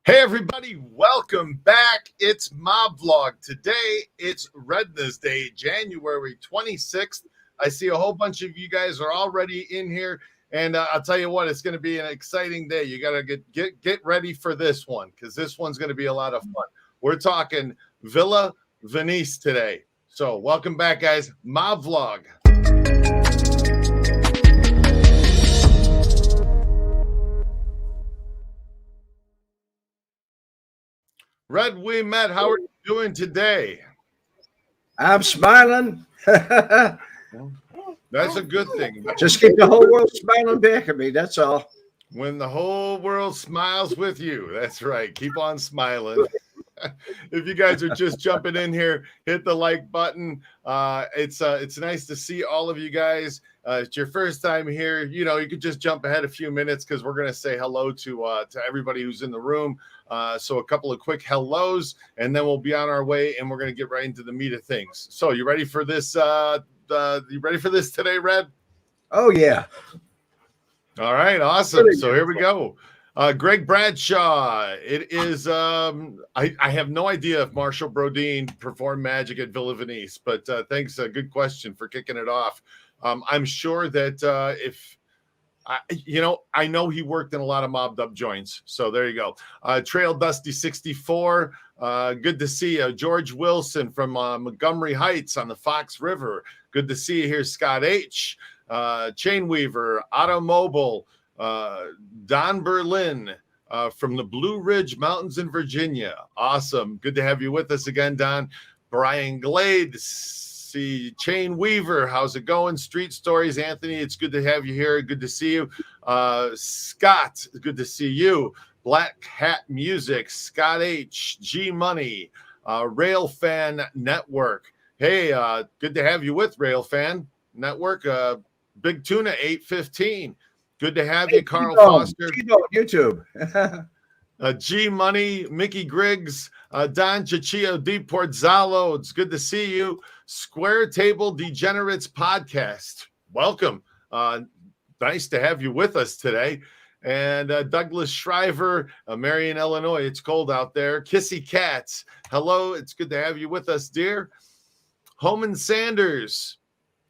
Hey everybody, welcome back. It's Mob Vlog. Today it's Redness Day, January 26th. I see a whole bunch of you guys are already in here, and I'll tell you what, it's going to be an exciting day. You got to get ready for this one, because this one's going to be a lot of fun. We're talking Villa Venice today. So welcome back, guys. Mob Vlog. Red Wemette, how are you doing today? I'm smiling. That's a good thing. Just keep the whole world smiling back at me. That's all. When the whole world smiles with you. That's right. Keep on smiling. If you guys are just jumping in here, hit the like button. It's nice to see all of you guys. It's your first time here. You know, you could just jump ahead a few minutes because we're going to say hello to everybody who's in the room. So a couple of quick hellos, and then we'll be on our way, and we're going to get right into the meat of things. So you ready for this? You ready for this today, Red? Oh, yeah. All right, awesome. So here we go. Greg Bradshaw. It is, I have no idea if Marshall Brodeen performed magic at Villa Venice, but thanks. A good question for kicking it off. I'm sure that I know he worked in a lot of mobbed up joints. So there you go. Trail Dusty 64. Good to see you. George Wilson from Montgomery Heights on the Fox River. Good to see you here. Scott H. Chain Weaver, Automobile, Don Berlin from the Blue Ridge Mountains in Virginia. Awesome. Good to have you with us again, Don. Brian Glade, see Chain Weaver. How's it going? Street Stories, Anthony. It's good to have you here. Good to see you. Scott, good to see you. Black Hat Music, Scott H, G Money, Rail Fan Network. Hey, good to have you with Rail Fan Network. Big Tuna 815. Good to have you, Carl Foster. YouTube. G Money, Mickey Griggs, Don Chiccio, D Portzalo. It's good to see you. Square Table Degenerates Podcast. Welcome. Nice to have you with us today. And Douglas Shriver, Marion, Illinois. It's cold out there. Kissy Cats. Hello. It's good to have you with us, dear. Homan Sanders.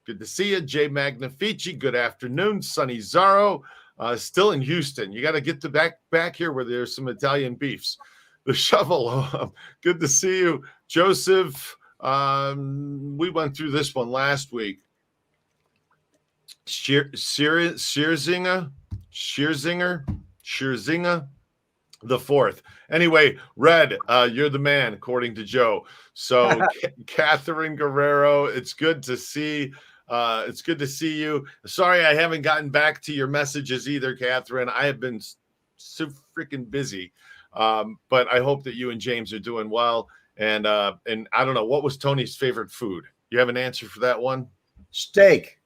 Good to see you. Jay Magnifici. Good afternoon. Sonny Zaro. Still in Houston. You got to get to back here where there's some Italian beefs. The Shovel. Good to see you. Joseph. We went through this one last week. Shearzinger the fourth. Anyway, Red, you're the man, according to Joe. So Catherine Guerrero, it's good to see. It's good to see you. Sorry, I haven't gotten back to your messages either, Catherine. I have been so freaking busy. But I hope that you and James are doing well. And I don't know, what was Tony's favorite food? You have an answer for that one? Steak.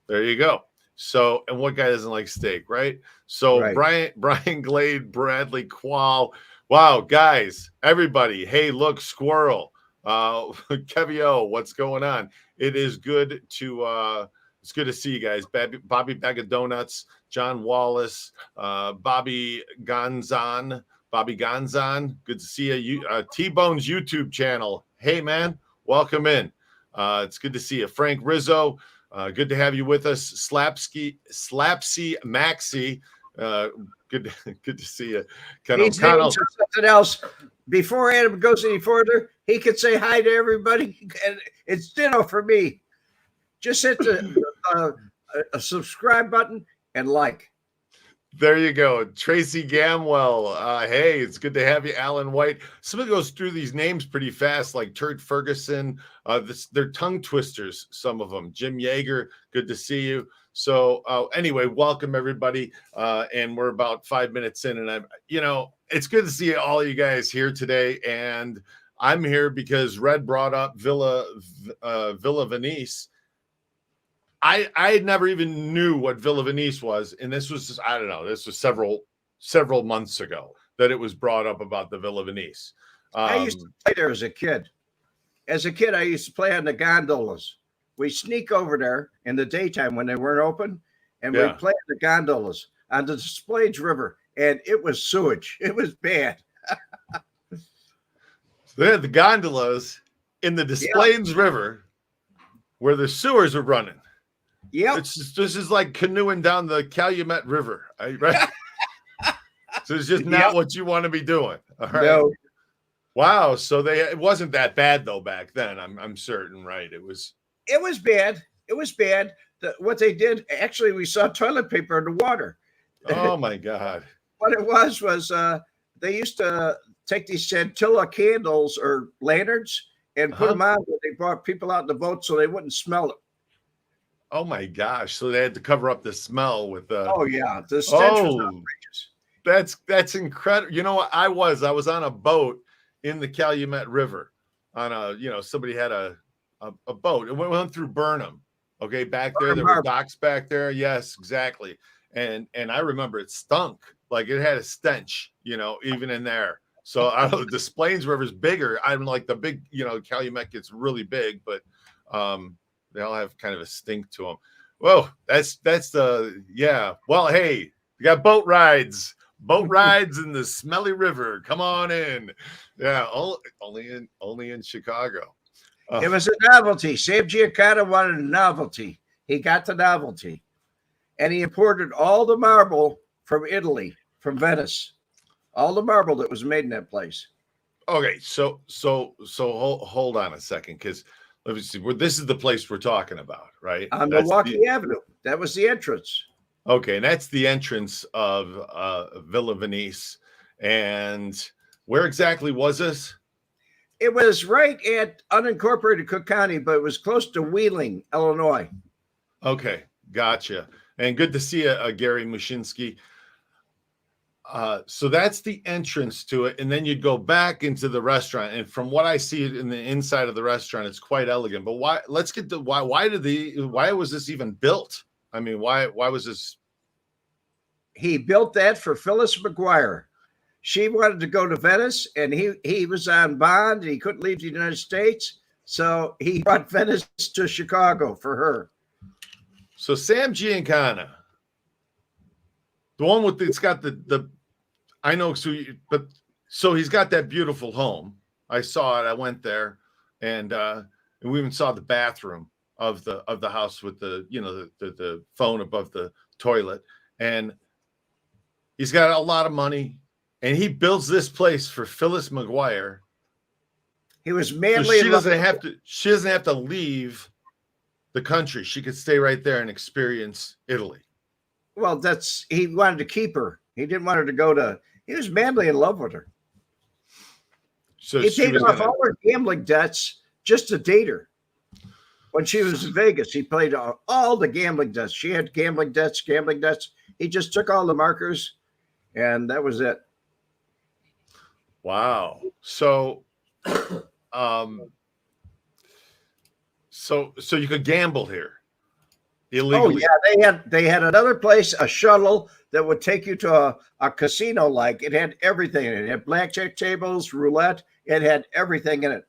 There you go. So, and what guy doesn't like steak, right? So right. Brian Glade, Bradley Qual. Wow, guys, everybody. Hey, look, Squirrel. Kevio, what's going on? It is good to It's good to see you guys. Bobby Bag of Donuts, John Wallace, Bobby Gonzan. Good to see you. T-Bone's YouTube channel. Hey, man, welcome in. It's good to see you. Frank Rizzo, good to have you with us. Slapsy Maxi, good to see you. He's into something else. Before Adam goes any further, he could say hi to everybody, and it's dinner for me. Just hit the a subscribe button and like. There you go. Tracy Gamwell. Hey, it's good to have you. Alan White. Somebody goes through these names pretty fast, like Turd Ferguson. They're tongue twisters, some of them. Jim Yeager, good to see you. So anyway, welcome everybody. And we're about 5 minutes in, and it's good to see all you guys here today. And I'm here because Red brought up Villa Venice. I never even knew what Villa Venice was, and this was I don't know. This was several months ago that it was brought up about the Villa Venice. I used to play there as a kid. As a kid, I used to play on the gondolas. We sneak over there in the daytime when they weren't open, and we play on the gondolas on the Des River, and it was sewage. It was bad. So they had the gondolas in the Des River where the sewers are running. Yeah, this is like canoeing down the Calumet River, right? So it's just not what you want to be doing. All right. No. Wow. So it wasn't that bad though back then. I'm certain, right? It was bad. It was bad. What they did, actually, we saw toilet paper in the water. Oh my God. What it was they used to take these scintilla candles or lanterns and put them on when they brought people out in the boat so they wouldn't smell it. Oh my gosh! So they had to cover up the smell with the. Oh yeah, the stench was outrageous. That's incredible. You know what? I was on a boat in the Calumet River, on somebody had a boat. It went through Burnham. Okay, back there were docks back there. Yes, exactly. And I remember it stunk, like it had a stench. Even in there. So I don't know. The Des River's bigger. I'm like the big. Calumet gets really big, but they all have kind of a stink to them. Whoa, that's Well, hey, you got boat rides in the smelly river. Come on in. Yeah, only in Chicago. It was a novelty. Sam Giancana wanted a novelty. He got the novelty, and he imported all the marble from Italy, from Venice, all the marble that was made in that place. Okay, so hold on a second, because. Let me see. This is the place we're talking about, right? On Milwaukee Avenue. That was the entrance. Okay, and that's the entrance of Villa Venice. And where exactly was this? It was right at unincorporated Cook County, but it was close to Wheeling, Illinois. Okay, gotcha. And good to see you, Gary Mushinsky. So that's the entrance to it, and then you'd go back into the restaurant. And from what I see in the inside of the restaurant, it's quite elegant. But why? Let's get to why. Why was this even built? I mean, why was this? He built that for Phyllis McGuire. She wanted to go to Venice, and he was on bond. And he couldn't leave the United States, so he brought Venice to Chicago for her. So Sam Giancana, the one with it's got the. I know, so he's got that beautiful home. I saw it. I went there, and we even saw the bathroom of the house with the phone above the toilet. And he's got a lot of money, and he builds this place for Phyllis McGuire. He was manly. So she doesn't have to leave the country. She could stay right there and experience Italy. Well, he wanted to keep her. He didn't want her to go to. He was madly in love with her. So he paid off all her gambling debts just to date her. When she was in Vegas, he paid all the gambling debts. She had gambling debts. He just took all the markers, and that was it. Wow. So, so you could gamble here illegally. Oh yeah, they had another place, a shuttle that would take you to a casino. Like it had everything in it. It had blackjack tables, roulette. It had everything in it.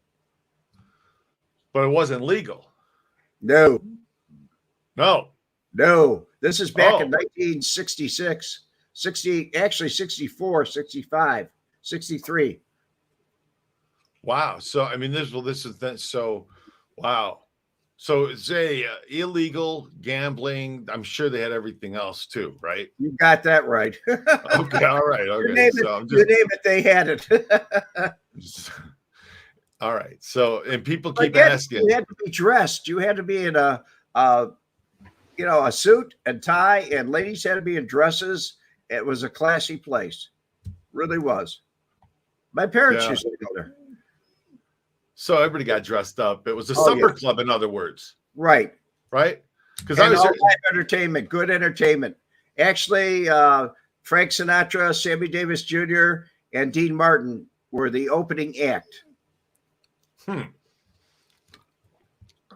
But it wasn't legal. No. No, this is back in 1966, 64, 65, 63. Wow. So I mean, this is that. So, wow. So it's a illegal gambling. I'm sure they had everything else too, right? You got that right. Okay. All right. Okay. You name it, they had it. All right. So, and people keep asking. You had to be dressed. You had to be in a suit and tie, and ladies had to be in dresses. It was a classy place. Really was. My parents used to go there. So everybody got dressed up. It was a supper club, in other words. Right. Right? Because I was all live entertainment, good entertainment. Actually, Frank Sinatra, Sammy Davis Jr., and Dean Martin were the opening act.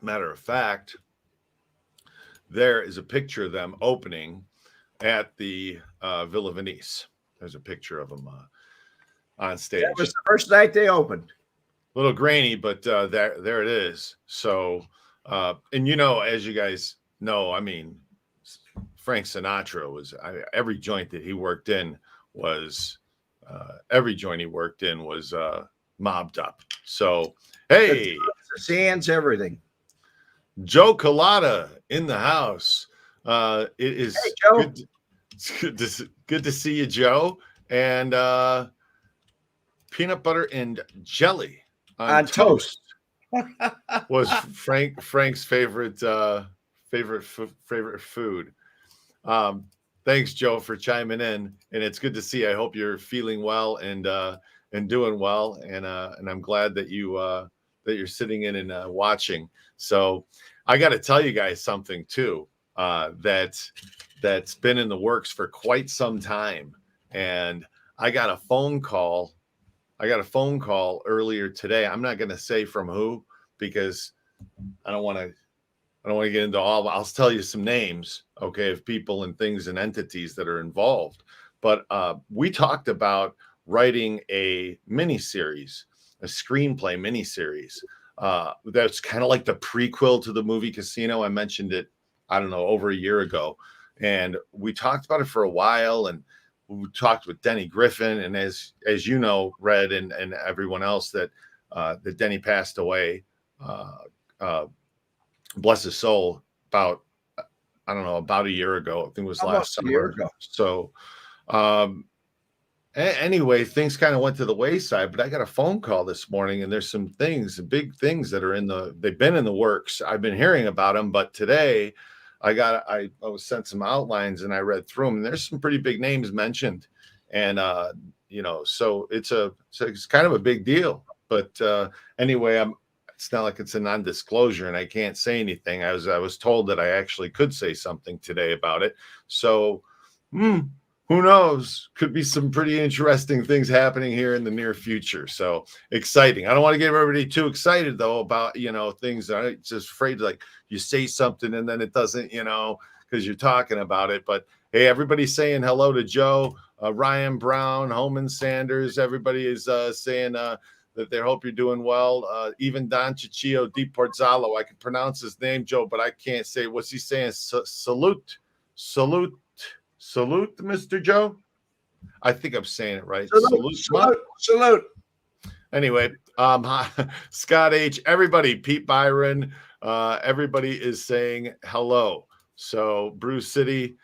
Matter of fact, there is a picture of them opening at the Villa Venice. There's a picture of them on stage. That was the first night they opened. A little grainy, but there it is. So, and as you guys know, I mean, Frank Sinatra was every joint that he worked in was mobbed up. So, hey, the sands, everything. Joe Cullotta in the house. It is good to see you, Joe. And peanut butter and jelly on toast was Frank's favorite food. Thanks, Joe, for chiming in, and it's good to see. I hope you're feeling well and doing well, and I'm glad that you're sitting in and watching. So I got to tell you guys something too that's been in the works for quite some time, and I got a phone call earlier today. I'm not going to say from who because I don't want to get into all. I'll tell you some names, okay, of people and things and entities that are involved. But we talked about writing a miniseries, a screenplay miniseries. That's kind of like the prequel to the movie Casino. I mentioned it, I don't know, over a year ago. And we talked about it for a while, and we talked with Denny Griffin. And as you know, Red and everyone else, that Denny passed away, bless his soul, about a year ago. I think it was last summer. A year ago. So anyway, things kind of went to the wayside, but I got a phone call this morning, and there's some things, big things that are they've been in the works. I've been hearing about them, but today I was sent some outlines and I read through them, and there's some pretty big names mentioned. And, so it's kind of a big deal, but anyway, it's not like it's a non-disclosure and I can't say anything. I was told that I actually could say something today about it. So, who knows? Could be some pretty interesting things happening here in the near future. So exciting. I don't want to get everybody too excited though about, things that I'm just afraid like you say something and then it doesn't, because you're talking about it. But hey, everybody's saying hello to Joe, Ryan Brown, Holman Sanders. Everybody is saying that they hope you're doing well. Even Don Ciccio Di Porzalo. I can pronounce his name, Joe, but I can't say. What's he saying? Salute, Mr. Joe. I think I'm saying it right. Salute. Anyway, Scott H. Everybody, Pete Byron. Everybody is saying hello. So Bruce City.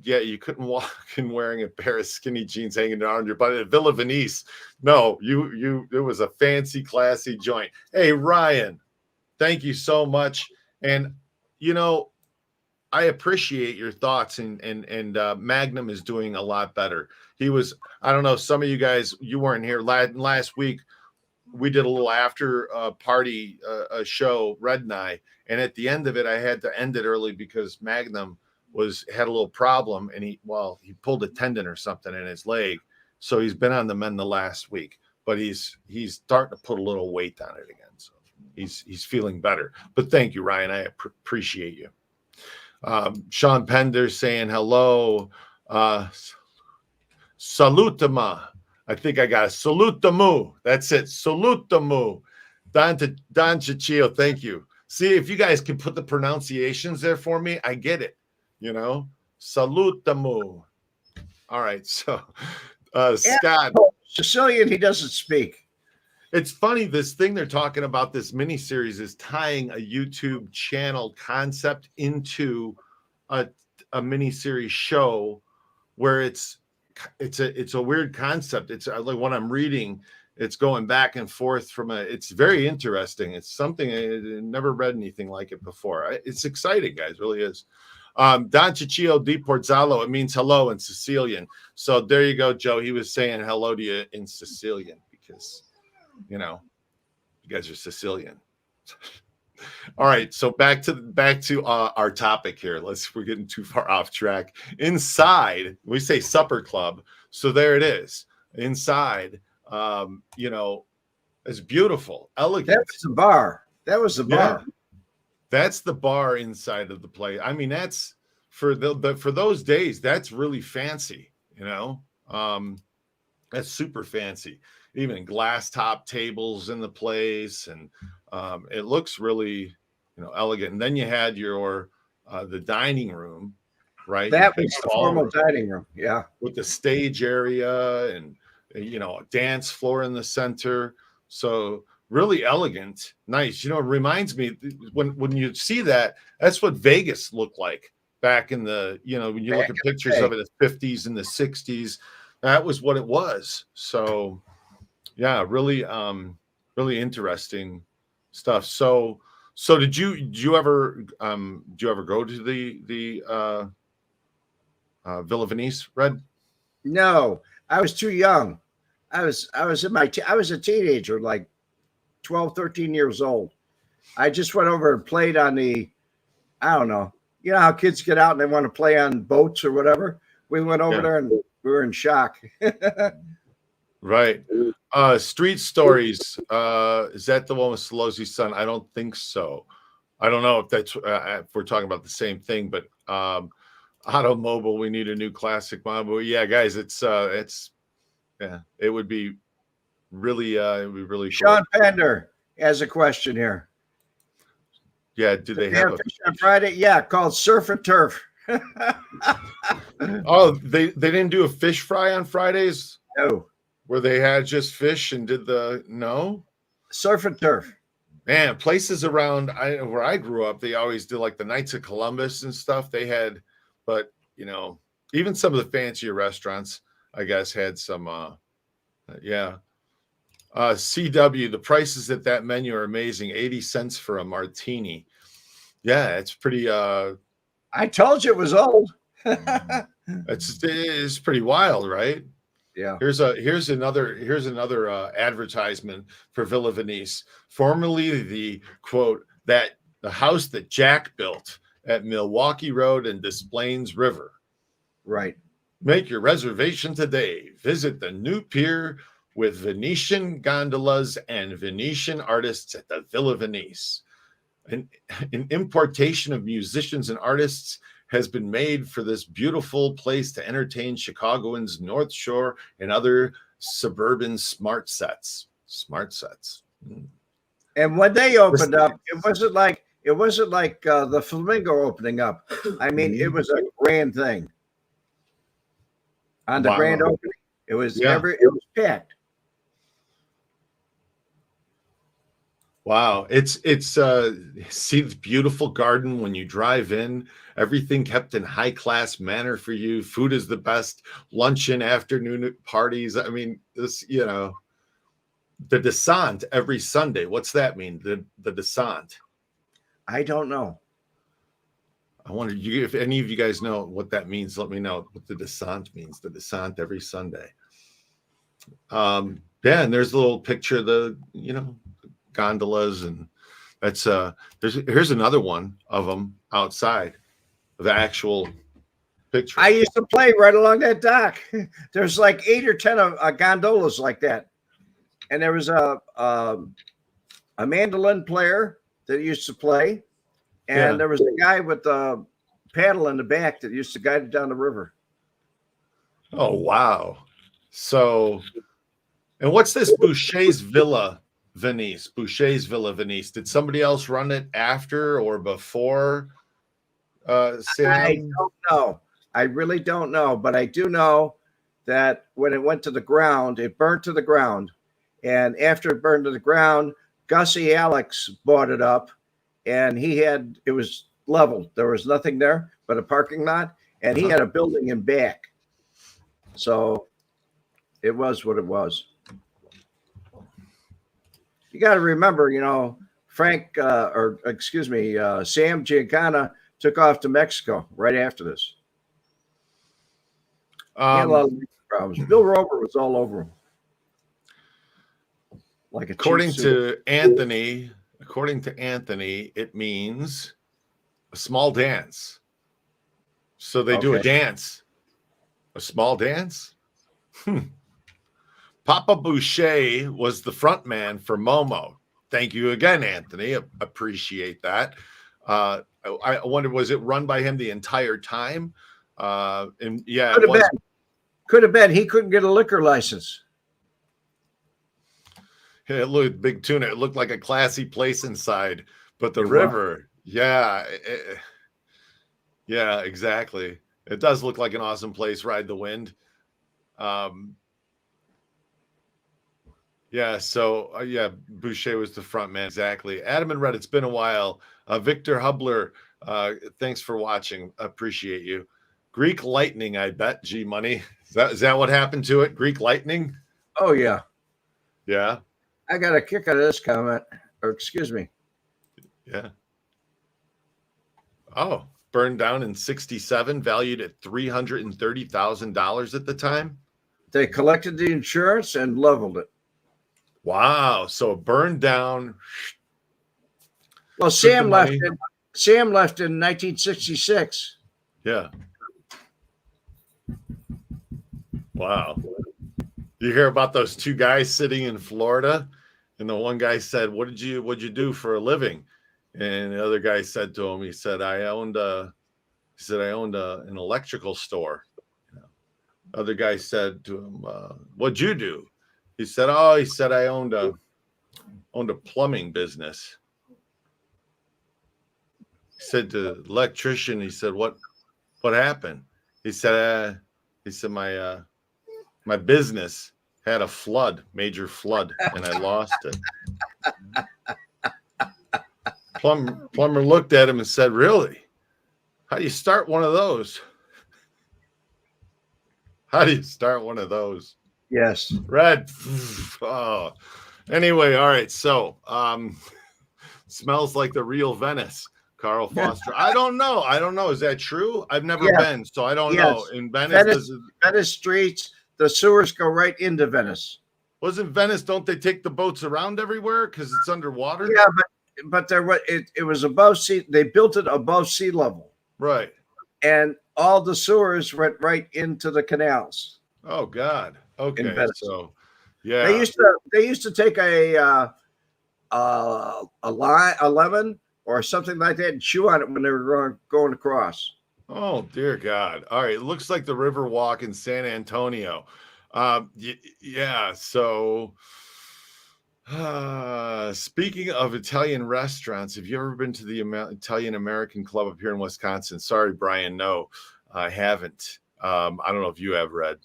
Yeah, you couldn't walk in wearing a pair of skinny jeans hanging down your butt at Villa Venice. No, it was a fancy, classy joint. Hey, Ryan, thank you so much. And, I appreciate your thoughts, and Magnum is doing a lot better. I don't know, some of you guys, you weren't here last week. We did a little after party show, Red and I, and at the end of it, I had to end it early because Magnum had a little problem, and he pulled a tendon or something in his leg, so he's been on the mend the last week, but he's starting to put a little weight on it again, so he's feeling better. But thank you, Ryan. I appreciate you. Sean Pender saying hello. Salutama. I think I got it. Salutamu. That's it. Salutamu. Don Ciccio, thank you. See, if you guys can put the pronunciations there for me, I get it. Salutamu. All right, so Scott. Sicilian, he doesn't speak. It's funny, this thing they're talking about, this miniseries, is tying a YouTube channel concept into a miniseries show where it's a weird concept. It's like what I'm reading. It's going back and forth it's very interesting. It's something I never read anything like it before. It's exciting, guys. Really is. Don Ciccio di Porzallo, it means hello in Sicilian. So there you go, Joe. He was saying hello to you in Sicilian because, you guys are Sicilian. All right. So back to our topic here. We're getting too far off track. Inside, we say supper club. So there it is. Inside. It's beautiful, elegant. That was the bar. Yeah, that's the bar inside of the place. I mean, that's for those days. That's really fancy. That's super fancy. Even glass top tables in the place, and it looks really, elegant. And then you had your the dining room, right? That was the formal dining room, yeah, with the stage area and a dance floor in the center. So really elegant, nice. It reminds me when you see that's what Vegas looked like back in the, when you look at pictures of it in the 50s and the 60s, that was what it was. So yeah, really, really interesting stuff. So did you ever go to the Villa Venice, Red? No, I was too young. I was a teenager, like 12, 13 years old. I just went over and played on I don't know. You know how kids get out and they want to play on boats or whatever? We went over there and we were in shock. Right. Street Stories. Is that the one with Solosi's son? I don't think so. I don't know if that's if we're talking about the same thing, but Automobile, we need a new classic model. Yeah, guys, it would be really cool. Sean Pender has a question here. Yeah, do they have a fish on Friday? Yeah, called Surf and Turf. Oh, they didn't do a fish fry on Fridays? No. Where they had just fish and did no? Surf and Turf. Man, places around where I grew up, they always did like the Knights of Columbus and stuff. They had, but even some of the fancier restaurants, I guess, had some CW, the prices at that menu are amazing. 80 cents for a martini. Yeah, it's pretty I told you it was old. It's pretty wild, right? Yeah. Here's another advertisement for Villa Venice, formerly the quote the house that Jack built at Milwaukee Road and Des Plaines River. Right. Make your reservation today. Visit the new pier with Venetian gondolas and Venetian artists at the Villa Venice. An importation of musicians and artists has been made for this beautiful place to entertain Chicagoans, North Shore, and other suburban smart sets. And when they opened up, it wasn't like the Flamingo opening up. I mean, it was a grand thing. On the grand opening, it was packed. Wow. It's see the beautiful garden when you drive in, everything kept in high class manner for you. Food is the best, luncheon, afternoon parties. I mean, this, the descent every Sunday. What's that mean? The descent. I don't know. I wonder if any of you guys know what that means. Let me know what the descent means. The descent every Sunday. And there's a little picture of the, gondolas, and that's here's another one of them outside, the actual picture. I used to play right along that dock. There's like 8 or 10 gondolas like that, and there was a mandolin player that used to play, and there was a guy with a paddle in the back that used to guide it down the river. Oh wow! So, and what's this Boucher's Villa Venice, Boucher's Villa Venice. Did somebody else run it after or before Sam? I don't know. I really don't know, but I do know that when it went to the ground, it burned to the ground. And after it burned to the ground, Gussie Alex bought it up, and it was leveled. There was nothing there but a parking lot, and he had a building in back. So it was what it was. You got to remember, Sam Giancana took off to Mexico right after this. He had a lot of problems. Bill Rover was all over him. Like according to Anthony, it means a small dance. So they do a dance, a small dance. Papa Boucher was the front man for Momo. Thank you again, Anthony. Appreciate that. I wonder, was it run by him the entire time? And yeah, could have been. He couldn't get a liquor license. It looked big tuna. It looked like a classy place inside, but the river, yeah, exactly. It does look like an awesome place. Ride the wind. Boucher was the front man. Exactly. Adam and Red, it's been a while. Victor Hubler, thanks for watching. Appreciate you. Greek lightning, I bet. G Money. Is that what happened to it? Greek lightning? Oh, yeah. Yeah. I got a kick out of this comment, or excuse me. Yeah. Oh, burned down in 1967, valued at $330,000 at the time. They collected the insurance and leveled it. Wow. So it burned down. Well, Sam left in 1966. Yeah. Wow. You hear about those two guys sitting in Florida, and the one guy said, what'd you do for a living? And the other guy said to him, he said, I owned an electrical store. The other guy said to him, what'd you do? He said, I owned a plumbing business. He said to the electrician, he said, what happened? He said, my business had a major flood, and I lost it. Plumber looked at him and said, really? How do you start one of those? How do you start one of those? Yes. Red. Oh. Anyway, all right. So smells like the real Venice. Carl Foster. I don't know. Is that true? I've never been, so I don't know. In Venice streets, the sewers go right into Venice. Wasn't Venice? Don't they take the boats around everywhere because it's underwater? Yeah, but it was above sea. They built it above sea level, right? And all the sewers went right into the canals. Oh God. Okay. So, yeah, they used to take a lemon or something like that and chew on it when they were going across. Oh, dear God. All right. It looks like the River Walk in San Antonio. Yeah. So, speaking of Italian restaurants, have you ever been to the Italian American Club up here in Wisconsin? Sorry, Brian. No, I haven't. I don't know if you have, Red.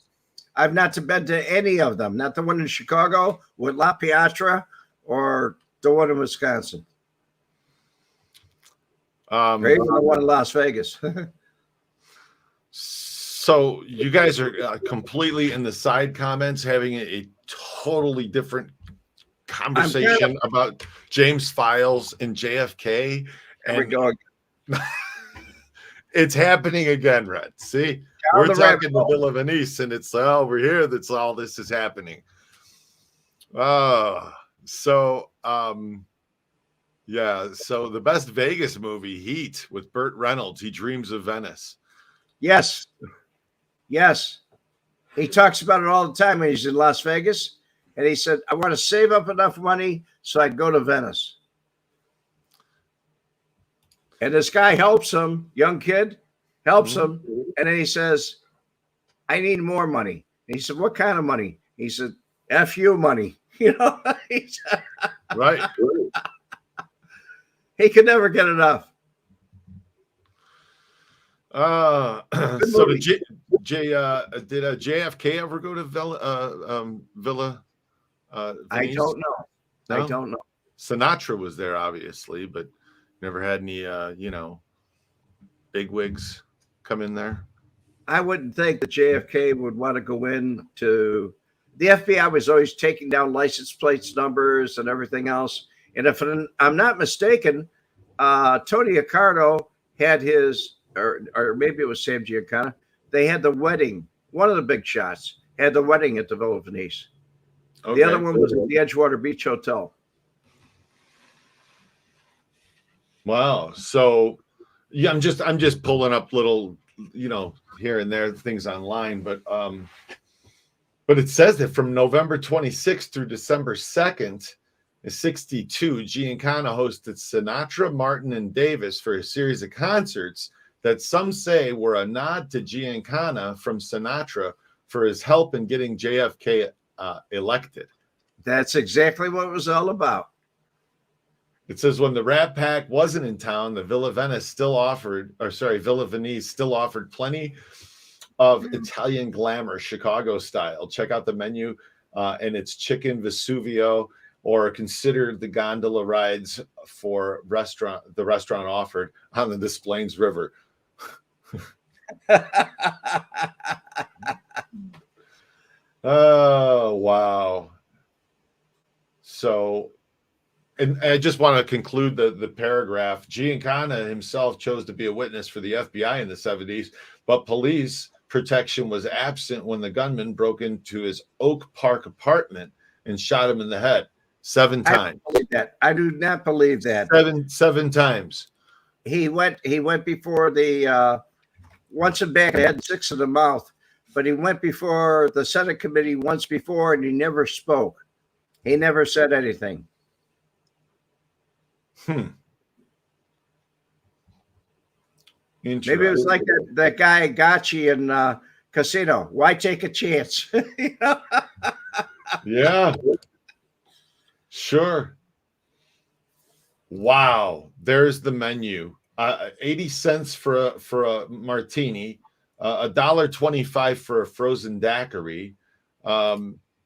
I've not been to any of them. Not the one in Chicago with La Piatra or the one in Wisconsin. Or even the one in Las Vegas. So you guys are completely in the side comments having a totally different conversation about James Files and JFK. And it's happening again, Red. See, we're talking the Villa Venice, and it's over here. That's all this is happening. So the best Vegas movie, Heat, with Burt Reynolds. He dreams of Venice. Yes. He talks about it all the time when he's in Las Vegas. And he said, I want to save up enough money so I can go to Venice. And this guy helps him, young kid, helps him. And then he says, I need more money. And he said, what kind of money? He said, F you money. You know, Right. he could never get enough. So did JFK ever go to Villa I Venice? don't know. No? I don't know. Sinatra was there, obviously, but never had any, bigwigs come in there. I wouldn't think that JFK would want to go in to the FBI was always taking down license plates numbers and everything else. And if I'm not mistaken, Tony Accardo had his, or maybe it was Sam Giancana. They had the wedding. One of the big shots had the wedding at the Villa Venice. Okay. The other one was at the Edgewater Beach Hotel. Wow. So yeah, I'm just pulling up little, here and there things online, but it says that from November 26th through December 2nd, in 62, Giancana hosted Sinatra, Martin, and Davis for a series of concerts that some say were a nod to Giancana from Sinatra for his help in getting JFK elected. That's exactly what it was all about. It says when the Rat Pack wasn't in town, the Villa Venice still offered plenty of Italian glamour, Chicago style. Check out the menu and it's chicken Vesuvio, or consider the gondola rides for the restaurant offered on the Des Plaines River. Oh, wow. So, and I just want to conclude the paragraph. Giancana himself chose to be a witness for the FBI in the 70s, but police protection was absent when the gunman broke into his Oak Park apartment and shot him in the head 7 times. I do not believe that. 7 times. He went before the once in back, had 6 in the mouth, but he went before the Senate committee once before, and he never spoke. He never said anything. Maybe it was like that guy Gacci in Casino. Why take a chance? Yeah, sure. Wow, there's the menu. 80 cents for a martini, $1.25 for a frozen daiquiri.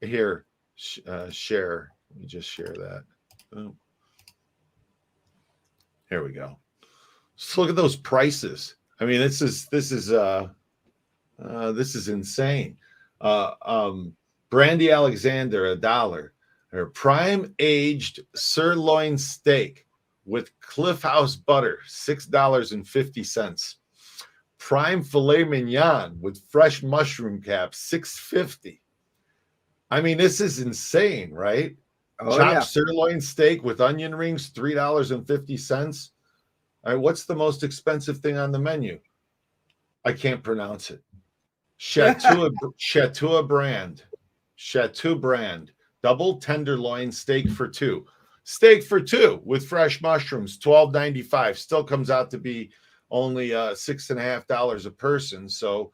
Here, share. Let me just share that. Oh. Here we go. Just look at those prices. I mean, this is insane. Brandy Alexander, $1. Her prime aged sirloin steak with Cliff House butter, $6.50. Prime filet mignon with fresh mushroom caps, $6.50. I mean, this is insane, right? Chopped sirloin steak with onion rings, $3.50. All right, what's the most expensive thing on the menu? I can't pronounce it. Chateau brand. Double tenderloin steak for 2. Steak for 2 with fresh mushrooms, $12.95. Still comes out to be only $6.50 a person. So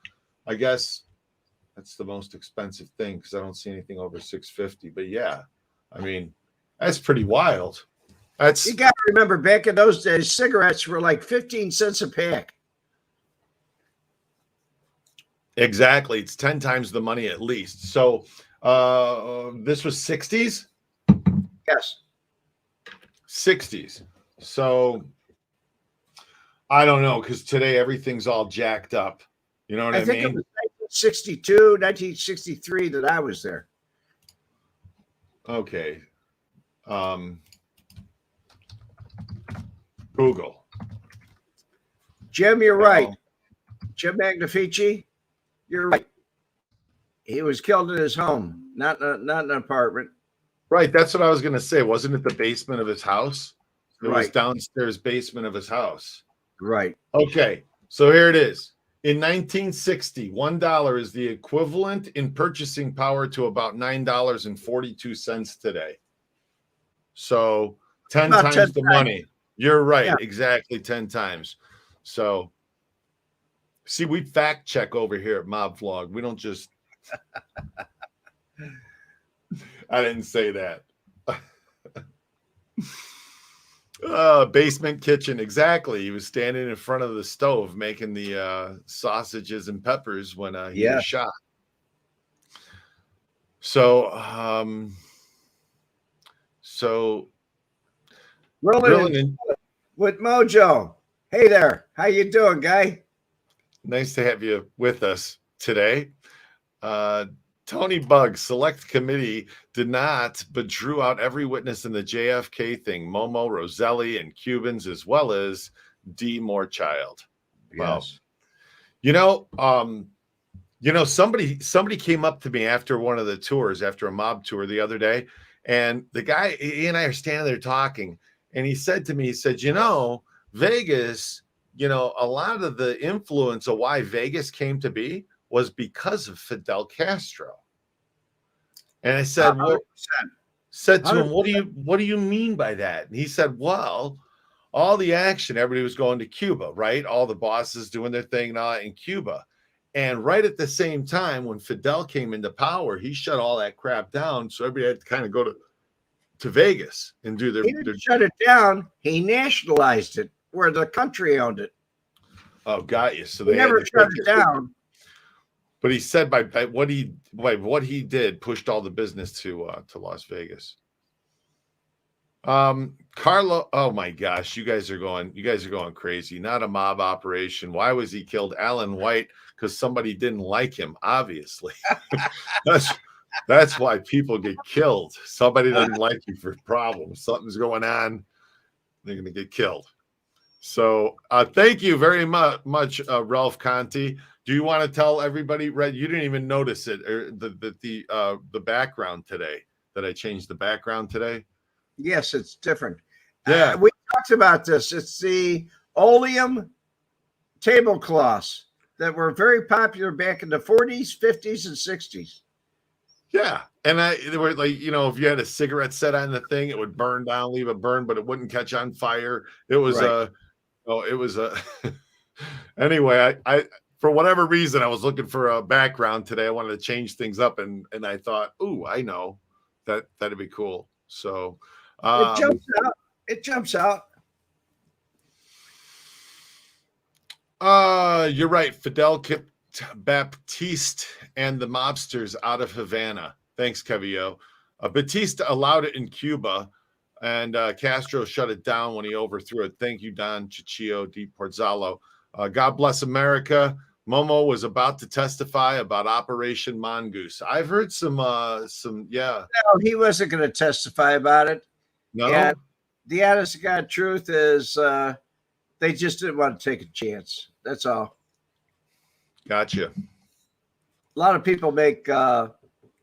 I guess that's the most expensive thing because I don't see anything over $6.50. But yeah, I mean, that's pretty wild. You got to remember, back in those days, cigarettes were like 15 cents a pack. Exactly. It's 10 times the money at least. So this was 60s? Yes. 60s. So I don't know, because today everything's all jacked up. You know what I mean? I think it was 1962, 1963 that I was there. Okay. Google. Jim, you're right. Jim Magnifici, you're right. He was killed in his home, not in an apartment. Right. That's what I was going to say. Wasn't it the basement of his house? It was downstairs basement of his house. Right. Okay. So here it is. In 1960, $1 is the equivalent in purchasing power to about $9.42 today. So 10 times the money. You're right. Yeah. Exactly 10 times. So see, we fact check over here at Mob Vlog. We don't just I didn't say that. Basement kitchen. Exactly. He was standing in front of the stove making the sausages and peppers when he was shot. So, Rolling with Mojo. Hey there. How you doing, guy? Nice to have you with us today. Tony Bugg, select committee did not, but drew out every witness in the JFK thing, Momo, Roselli, and Cubans, as well as D. Morechild. Wow. Yes. Somebody came up to me after one of the tours, after a mob tour the other day, and the guy, he and I are standing there talking, and he said to me, he said, Vegas, a lot of the influence of why Vegas came to be was because of Fidel Castro. And I said, said to him, what do you mean by that? And he said, well, all the action, everybody was going to Cuba, right? All the bosses doing their thing now in Cuba. And right at the same time, when Fidel came into power, he shut all that crap down. So everybody had to kind of go to Vegas and do their. He didn't shut it down. He nationalized it, where the country owned it. Oh, got you. So they never shut it down. But he said by what he did pushed all the business to Las Vegas. Carlo, oh my gosh, you guys are going crazy. Not a mob operation. Why was he killed? Alan White, because somebody didn't like him, obviously. That's why people get killed. Somebody doesn't like you for problems. Something's going on, they're gonna get killed. So thank you very much, Ralph Conti. Do you want to tell everybody, Red? You didn't even notice it, or the background today, that I changed the background today. Yes, it's different. Yeah, we talked about this. It's the oleum tablecloths that were very popular back in the 40s, 50s, and 60s. Yeah, and they were like, if you had a cigarette set on the thing, it would burn down, leave a burn, but it wouldn't catch on fire. It was anyway. I for whatever reason, I was looking for a background today. I wanted to change things up, and I thought, ooh, I know that'd be cool. So it jumps out. It jumps out. You're right. Fidel kept Baptiste and the mobsters out of Havana. Thanks, Kevio. Batista allowed it in Cuba, and Castro shut it down when he overthrew it. Thank you, Don Ciccio Di Porzalo. God bless America. Momo was about to testify about Operation Mongoose. I've heard some. No, he wasn't going to testify about it. No. And the honest to God truth is, they just didn't want to take a chance. That's all. Gotcha. A lot of people make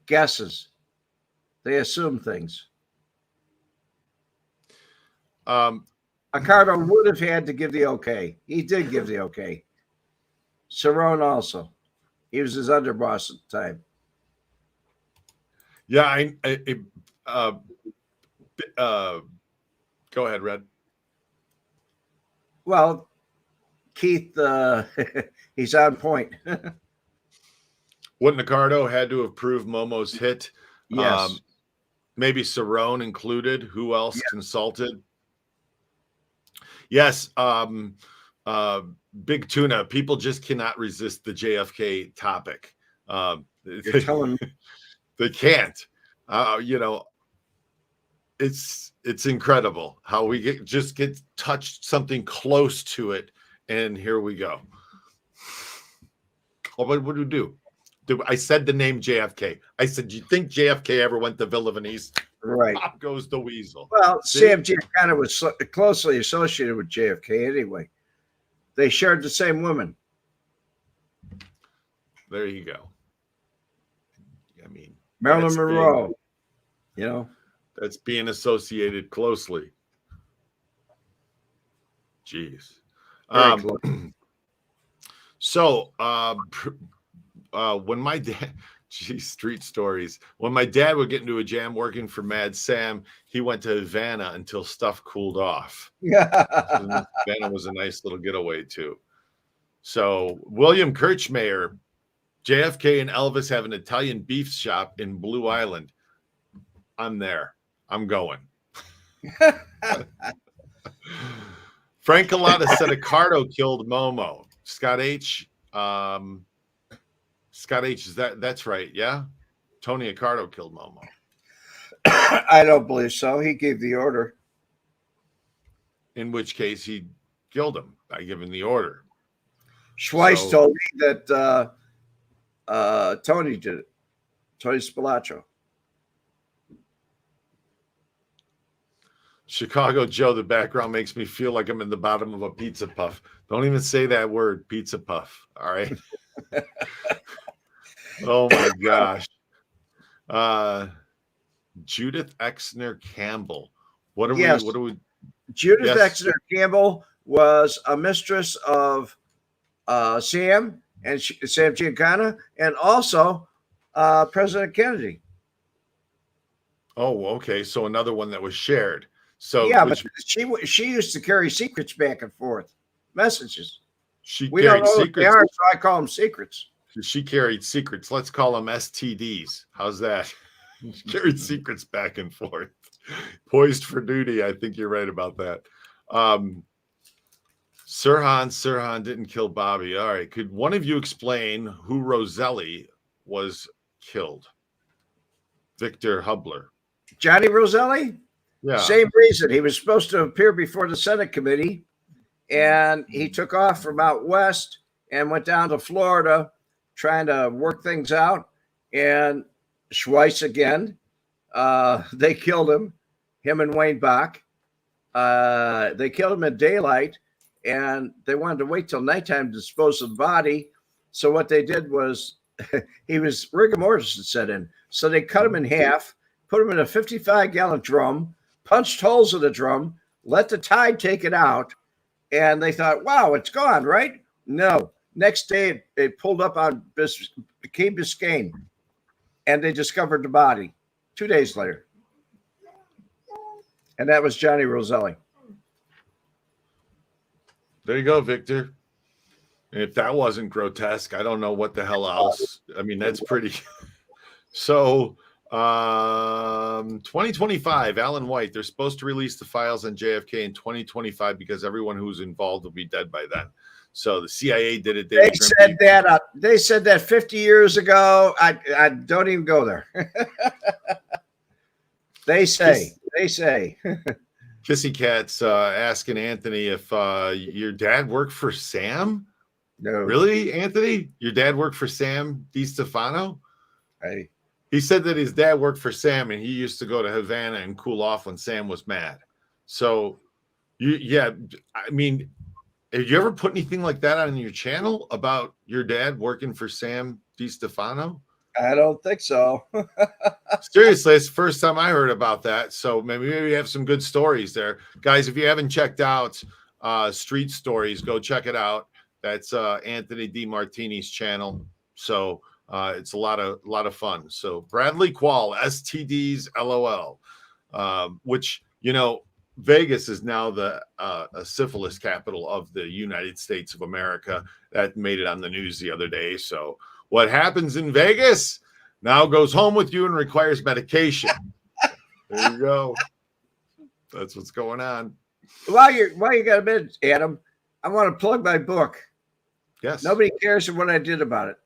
guesses. They assume things. Accardo would have had to give the okay. He did give the okay. Cerrone also. He was his underboss at the time. Yeah, go ahead, Red. Well, Keith, he's on point. Wouldn't Accardo had to have proved Momo's hit? Yes. Maybe Cerrone included. Who else consulted? Yes. Big Tuna. People just cannot resist the JFK topic. You're telling me. They can't. It's incredible how we get touched something close to it, and here we go. Oh, what do we do? I said the name JFK. I said, do you think JFK ever went to Villa Venice? Right. Pop goes the weasel. Well, Sam Giancana was closely associated with JFK anyway. They shared the same woman. There you go. I mean, Marilyn Monroe. That's being associated closely. Jeez. So, when my dad, street stories. When my dad would get into a jam working for Mad Sam, he went to Havana until stuff cooled off. Yeah. Havana was a nice little getaway too. So, William Kirchmayer, JFK and Elvis have an Italian beef shop in Blue Island. I'm there. I'm going. Frank Cullotta said Accardo killed Momo. Scott H. Scott H. Is that's right? Yeah. Tony Accardo killed Momo. I don't believe so. He gave the order. In which case he killed him by giving the order. Schweiss told me that Tony did it. Tony Spilaccio. Chicago Joe, the background makes me feel like I'm in the bottom of a pizza puff. Don't even say that word, pizza puff. All right. Oh my gosh. Judith Exner Campbell. What are we? Judith Exner Campbell was a mistress of Sam and Sam Giancana, and also President Kennedy. Oh, okay. So another one that was shared. So yeah, but she used to carry secrets back and forth, messages. We don't know secrets. What they are, so I call them secrets. She carried secrets. Let's call them STDs. How's that? She carried secrets back and forth. Poised for duty. I think you're right about that. Sirhan didn't kill Bobby. All right. Could one of you explain who Roselli was killed? Victor Hubler. Johnny Roselli? Yeah. Same reason. He was supposed to appear before the Senate committee, and he took off from out west and went down to Florida trying to work things out. And Schweiss again, they killed him and Wayne Bach. They killed him in daylight, and they wanted to wait till nighttime to dispose of the body. So what they did was rigor mortis had set in. So they cut him in half, put him in a 55-gallon drum, punched holes in the drum, let the tide take it out, and they thought, wow, it's gone, right? No. Next day, it pulled up on Key Biscayne, and they discovered the body 2 days later. And that was Johnny Roselli. There you go, Victor. And if that wasn't grotesque, I don't know what the hell else. I mean, that's pretty. So 2025, Alan White, they're supposed to release the files on JFK in 2025 because everyone who's involved will be dead by then. So the CIA did it. They said that 50 years ago. I don't even go there. They say. Kissy Cat's asking Anthony if your dad worked for Sam. No. Really, Anthony? Your dad worked for Sam DiStefano? Hey. He said that his dad worked for Sam and he used to go to Havana and cool off when Sam was mad. So, I mean, have you ever put anything like that on your channel about your dad working for Sam DiStefano? I don't think so. Seriously, it's the first time I heard about that. So maybe we have some good stories there. Guys, if you haven't checked out Street Stories, go check it out. That's Anthony DiMartini's channel. So it's a lot of fun. So Bradley Quall, STDs, LOL, which, you know, Vegas is now the a syphilis capital of the United States of America. That made it on the news the other day. So what happens in Vegas now goes home with you and requires medication. There you go. That's what's going on. While you got a minute, Adam, I want to plug my book. Yes. Nobody cares what I did about it.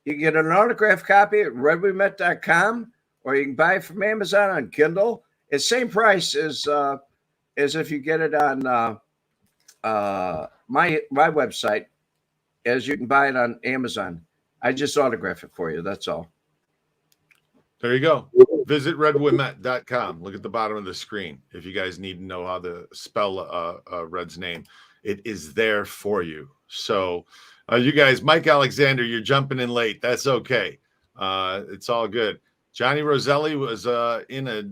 You can get an autographed copy at redwemette.com, or you can buy it from Amazon on Kindle. It's same price as if you get it on my website, as you can buy it on Amazon. I just autograph it for you. That's all. There you go. Visit redwemette.com. Look at the bottom of the screen. If you guys need to know how to spell Red's name, it is there for you. So you guys, Mike Alexander, you're jumping in late. That's okay. It's all good. Johnny Roselli was Johnny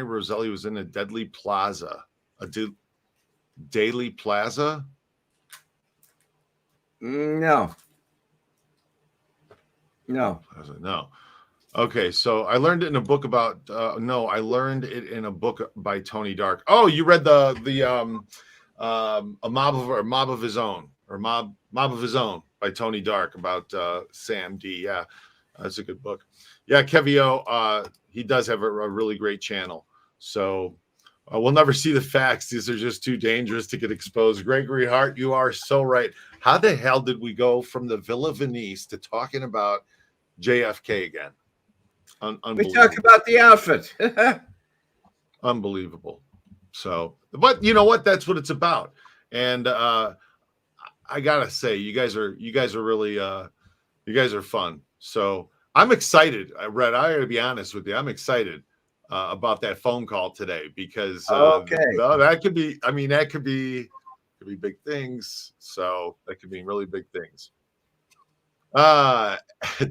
Roselli was in a deadly plaza. Daily Plaza? No. Okay, so I learned it in a book about I learned it in a book by Tony Dark. Oh, you read the a mob of his own by Tony Dark about Sam D. Yeah. That's a good book. Yeah, Kevio, he does have a really great channel. So we'll never see the facts. These are just too dangerous to get exposed. Gregory Hart, you are so right. How the hell did we go from the Villa Venice to talking about JFK again? We talk about the outfit. Unbelievable. So, but you know what? That's what it's about. And I gotta say, you guys are really you guys are fun. So I'm excited. Red, I gotta be honest with you. I'm excited about that phone call today because that could be. I mean, that could be big things. So that could be really big things.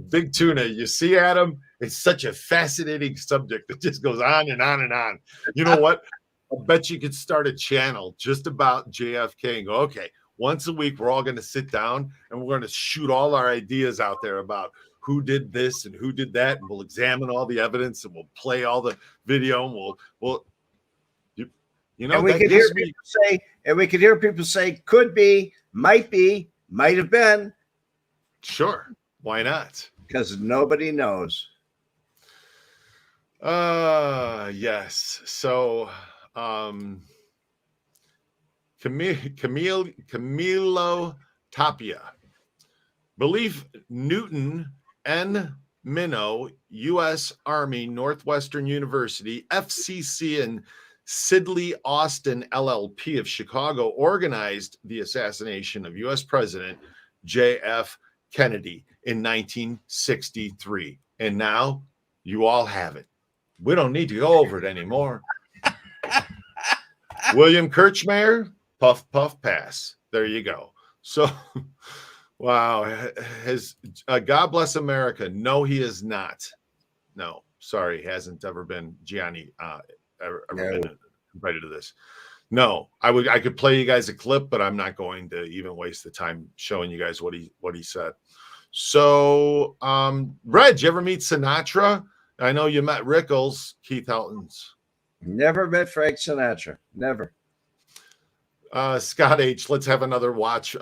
Big Tuna, you see, Adam, it's such a fascinating subject that just goes on and on and on. You know what? I bet you could start a channel just about JFK and go, okay, once a week, we're all going to sit down and we're going to shoot all our ideas out there about who did this and who did that. And we'll examine all the evidence and we'll play all the video and you know, and we could hear people say, could be, might have been. Sure. Why not? Because nobody knows. Yes. So, Camilo Tapia. Believe Newton N. Minnow, U.S. Army, Northwestern University, FCC, and Sidley Austin LLP of Chicago organized the assassination of U.S. President J.F. Kennedy in 1963. And now you all have it. We don't need to go over it anymore. William Kirchmeier, puff, puff, pass. There you go. So, wow. God bless America. No, he is not. No, sorry. Hasn't ever been Gianni ever been invited to this. No, I could play you guys a clip, but I'm not going to even waste the time showing you guys what he said. So, Red, you ever meet Sinatra? I know you met Rickles, Keith Helton's. Never met Frank Sinatra. Never. Scott H, let's have another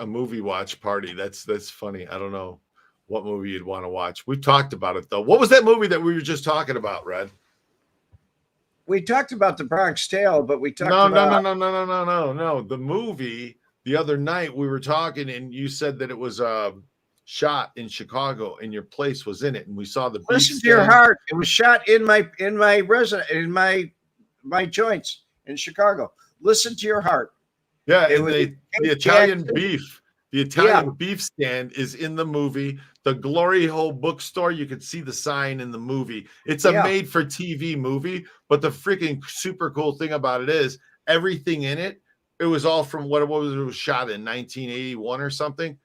movie watch party. That's funny. I don't know what movie you'd want to watch. We've talked about it though. What was that movie that we were just talking about, Red? We talked about The Bronx Tale, but we talked No. The movie the other night we were talking, and you said that it was shot in Chicago, and your place was in it, and we saw the. Listen to your heart. It was shot in my joints in Chicago. Listen to your heart. Yeah, and the Italian beef. The Italian beef stand is in the movie. The Glory Hole bookstore, you could see the sign in the movie. It's a made-for-TV movie, but the freaking super cool thing about it is everything in it, it was all from it was shot in 1981 or something.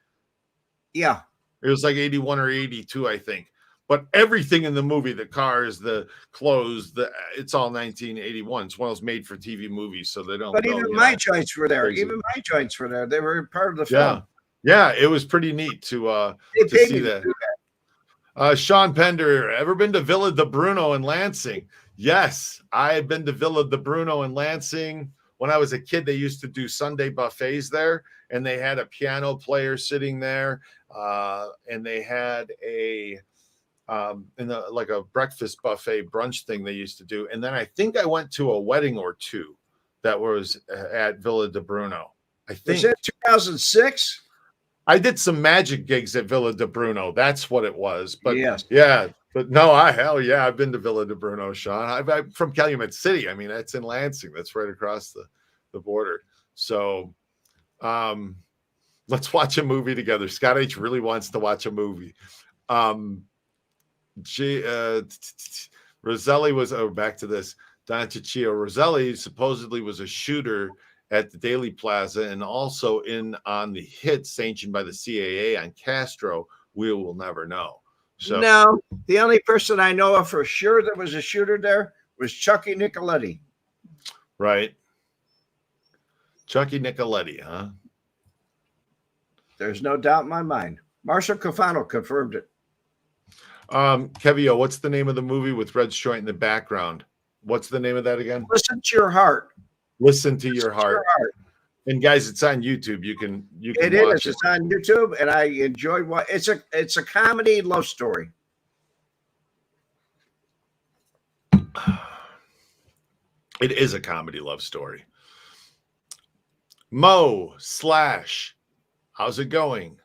Yeah. It was like 81 or 82, I think. But everything in the movie, the cars, the clothes, it's all 1981. It's one of those made-for-TV movies, so they don't. But even my joints were there. Crazy. Even my joints were there. They were part of the film. Yeah, it was pretty neat to see that. Sean Pender, ever been to Villa de Bruno in Lansing? Yes, I've been to Villa de Bruno in Lansing. When I was a kid, they used to do Sunday buffets there, and they had a piano player sitting there, and they had like a breakfast buffet brunch thing they used to do. And then I think I went to a wedding or two that was at Villa de Bruno. I think. Was it 2006? I did some magic gigs at Villa de Bruno. That's what it was. But yes. Yeah, but no, I've been to Villa de Bruno, Sean. I'm from Calumet City. I mean, that's in Lansing. That's right across the border. So let's watch a movie together. Scott H really wants to watch a movie. Roselli was back to this. Don Ciccio. Roselli supposedly was a shooter at the Daily Plaza and also in on the hit sanctioned by the CAA on Castro. We will never know. So no, the only person I know of for sure that was a shooter there was Chucky Nicoletti. Right. Chucky Nicoletti, huh? There's no doubt in my mind. Marshall Cofano confirmed it. Kevio, what's the name of the movie with Red's joint in the background? What's the name of that again? Listen to Your Heart. Listen to Your Heart. And guys, it's on YouTube. You can watch it. It's on YouTube, and I enjoyed what it's a comedy love story. It is a comedy love story. Mo Slash, how's it going?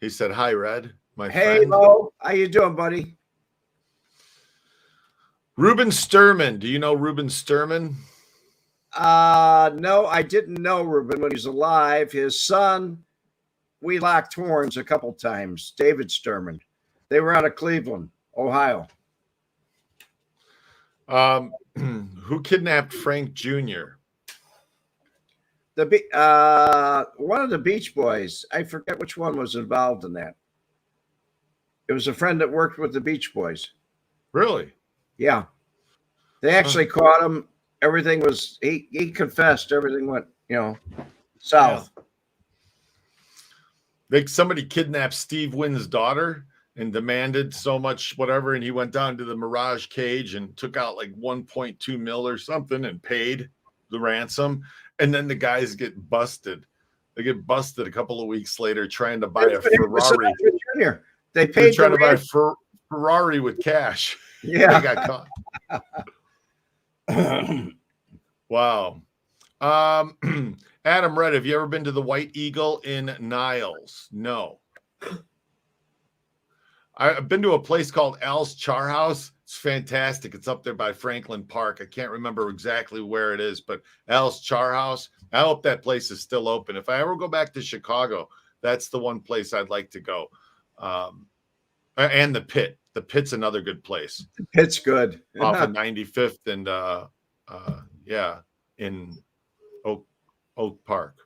He said, "Hi, Red, my Hey, friend." Mo, how you doing, buddy? Ruben Sturman. Do you know Ruben Sturman? No, I didn't know Ruben when he was alive. His son, we locked horns a couple times. David Sturman. They were out of Cleveland, Ohio. Who kidnapped Frank Jr.? One of the Beach Boys. I forget which one was involved in that. It was a friend that worked with the Beach Boys. Really? Yeah. They actually caught him. Everything was, he confessed. Everything went, south. Yeah. Somebody kidnapped Steve Wynn's daughter and demanded so much whatever, and he went down to the Mirage cage and took out like 1.2 mil or something and paid the ransom. And then the guys get busted. They get busted a couple of weeks later trying to buy a Ferrari. They paid trying to buy a Ferrari with cash. Yeah. They got caught. Wow. Adam Red, have you ever been to the White Eagle in Niles? No. I've been to a place called Al's Char House. It's fantastic. It's up there by Franklin Park. I can't remember exactly where it is, but Al's Char House. I hope that place is still open. If I ever go back to Chicago, that's the one place I'd like to go. And the Pit. The Pit's another good place. The Pit's good. Off of 95th and in Oak Park.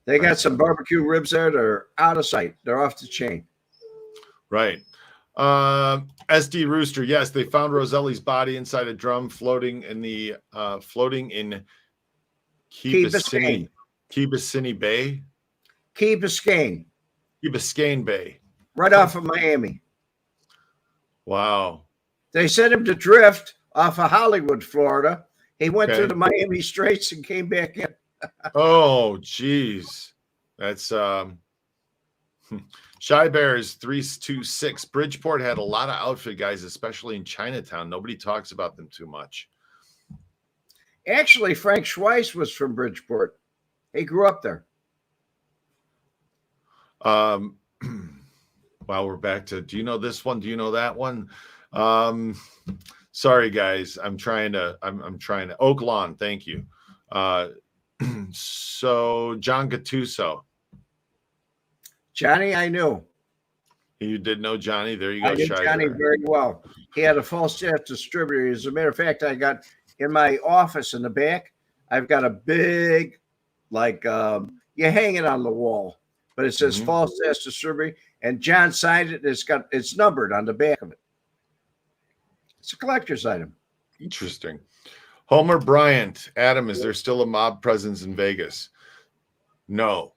They got some barbecue ribs there that are out of sight. They're off the chain. Right. SD Rooster, yes, they found Roselli's body inside a drum floating in Key Biscayne Bay. Key Biscayne. Key Biscayne Bay. Right off of Miami. Wow. They sent him to drift off of Hollywood, Florida. He went through the Miami Straits and came back in. Oh, geez. That's Shy Bears 326. Bridgeport had a lot of outfit guys, especially in Chinatown. Nobody talks about them too much. Actually, Frank Schweiss was from Bridgeport. He grew up there. Wow, we're back to, do you know this one? Do you know that one? Sorry, guys. I'm trying to Oak Lawn. Thank you. So John Gattuso. Johnny, I knew. You did know Johnny. There you go. I knew Johnny very well. He had a false staff distributor. As a matter of fact, I got in my office in the back, I've got a big, you hang it on the wall, but it says false staff distributor, and John signed it. And it's numbered on the back of it. It's a collector's item. Interesting. Homer Bryant. Adam, is there still a mob presence in Vegas? No,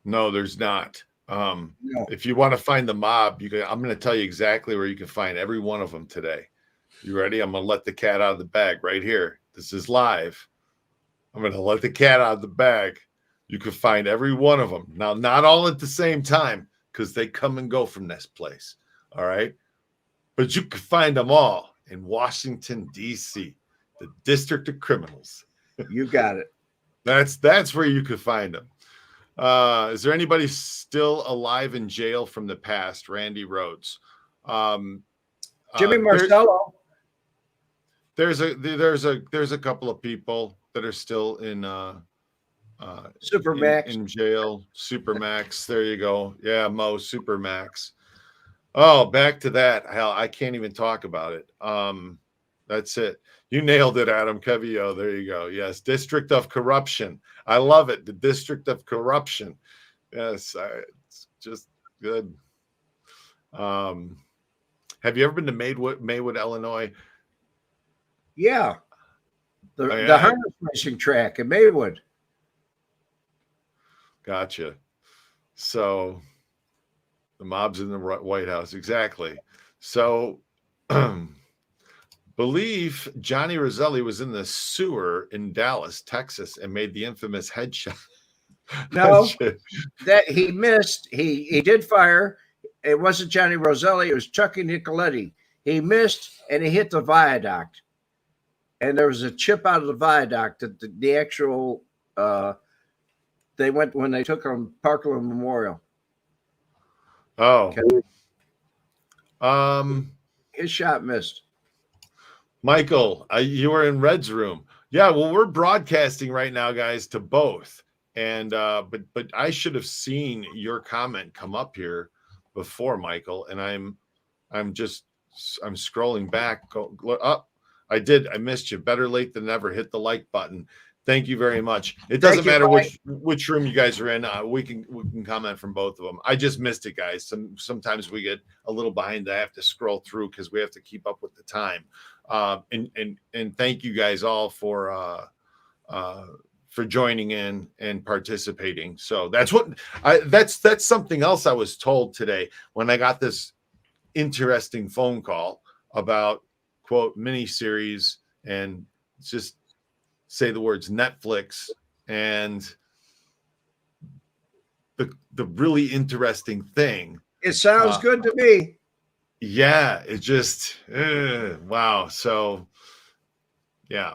there's not. No. If you want to find the mob, I'm going to tell you exactly where you can find every one of them today. You ready? I'm going to let the cat out of the bag right here. This is live. I'm going to let the cat out of the bag. You can find every one of them. Now, not all at the same time, because they come and go from this place. All right. But you can find them all in Washington, D.C., the District of Criminals. You got it. That's where you could find them. Is there anybody still alive in jail from the past? Randy Rhodes. Jimmy Marcello. There's a couple of people that are still in Supermax in jail. Supermax. There you go. Yeah, Mo Supermax. Oh, back to that. Hell, I can't even talk about it. That's it. You nailed it, Adam Kevio. There you go. Yes, District of Corruption. I love it. The District of Corruption. Yes, it's just good. Have you ever been to Maywood, Illinois? Yeah. The harness racing track in Maywood. Gotcha. So the mob's in the White House. Exactly. So believe Johnny Roselli was in the sewer in Dallas, Texas, and made the infamous headshot. No, that he missed. He did fire. It wasn't Johnny Roselli. It was Chucky Nicoletti. He missed and he hit the viaduct. and there was a chip out of the viaduct that the actual they went when they took on Parkland Memorial. Oh, his shot missed. Michael, you were in Red's room. Yeah, well, we're broadcasting right now, guys, to both. And but I should have seen your comment come up here before, Michael. And I'm scrolling back. Go up. I did. I missed you. Better late than never. Hit the like button. Thank you very much. It doesn't matter which room you guys are in. We can comment from both of them. I just missed it, guys. Sometimes we get a little behind. I have to scroll through because we have to keep up with the time. And thank you guys all for joining in and participating. So that's something else I was told today when I got this interesting phone call about quote miniseries and just say the words Netflix and the really interesting thing. It sounds good to me. Yeah, it just wow. So yeah.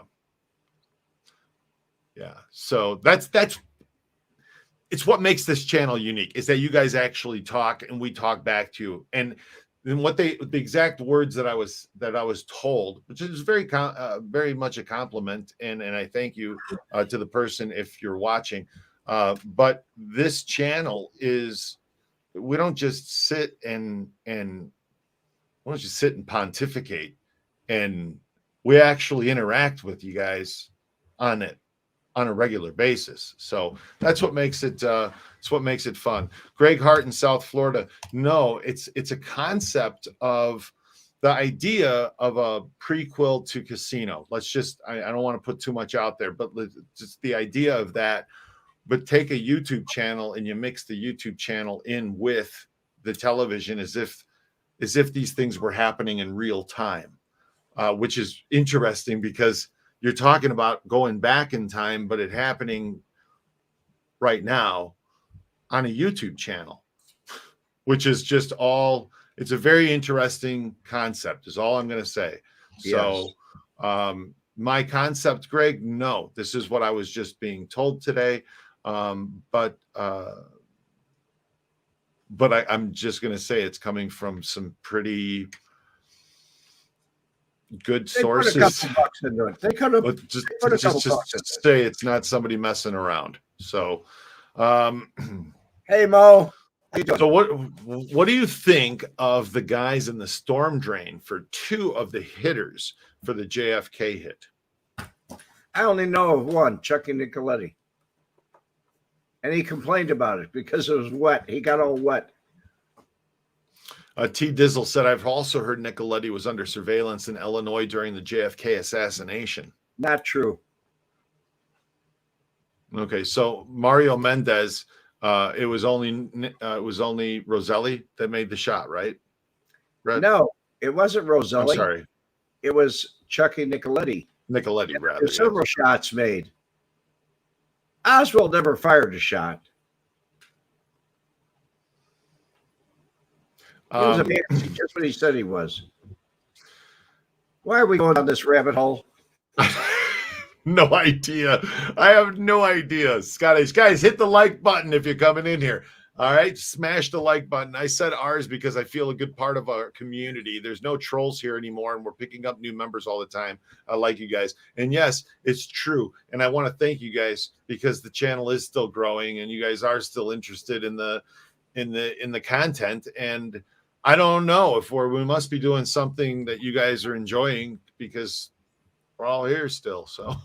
So that's it's what makes this channel unique is that you guys actually talk and we talk back to you. And what the exact words that I was told, which is very much a compliment, and I thank you to the person if you're watching. But this channel is, we don't just sit and pontificate, and we actually interact with you guys on it on a regular basis. So that's what makes it fun. Greg Hart in South Florida. No, it's a concept of the idea of a prequel to Casino. Let's just, I don't want to put too much out there, but just the idea of that, but take a YouTube channel and you mix the YouTube channel in with the television as if these things were happening in real time, which is interesting because you're talking about going back in time, but it happening right now on a YouTube channel, which is just it's a very interesting concept is all I'm going to say. So my concept, Greg, no, this is what I was just being told today. But I'm just going to say it's coming from some pretty good sources. They could have just say it's not somebody messing around. So, hey Mo. So what do you think of the guys in the storm drain for two of the hitters for the JFK hit? I only know of one, Chucky Nicoletti, and he complained about it because it was wet. He got all wet. T. Dizzle said, I've also heard Nicoletti was under surveillance in Illinois during the JFK assassination. Not true. Okay, so Mario Mendez, it was only Roselli that made the shot, right? No, it wasn't Roselli. I'm sorry. It was Chucky Nicoletti. Nicoletti, rather. There's several shots made. Oswald never fired a shot. He was a man, just what he said he was. Why are we going down this rabbit hole? No idea. I have no idea. Scottish guys, hit the like button if you're coming in here. All right, smash the like button. I said ours because I feel a good part of our community. There's no trolls here anymore, and we're picking up new members all the time. I like you guys, and yes, it's true. And I want to thank you guys because the channel is still growing, and you guys are still interested in the content. And I don't know if we must be doing something that you guys are enjoying because we're all here still. So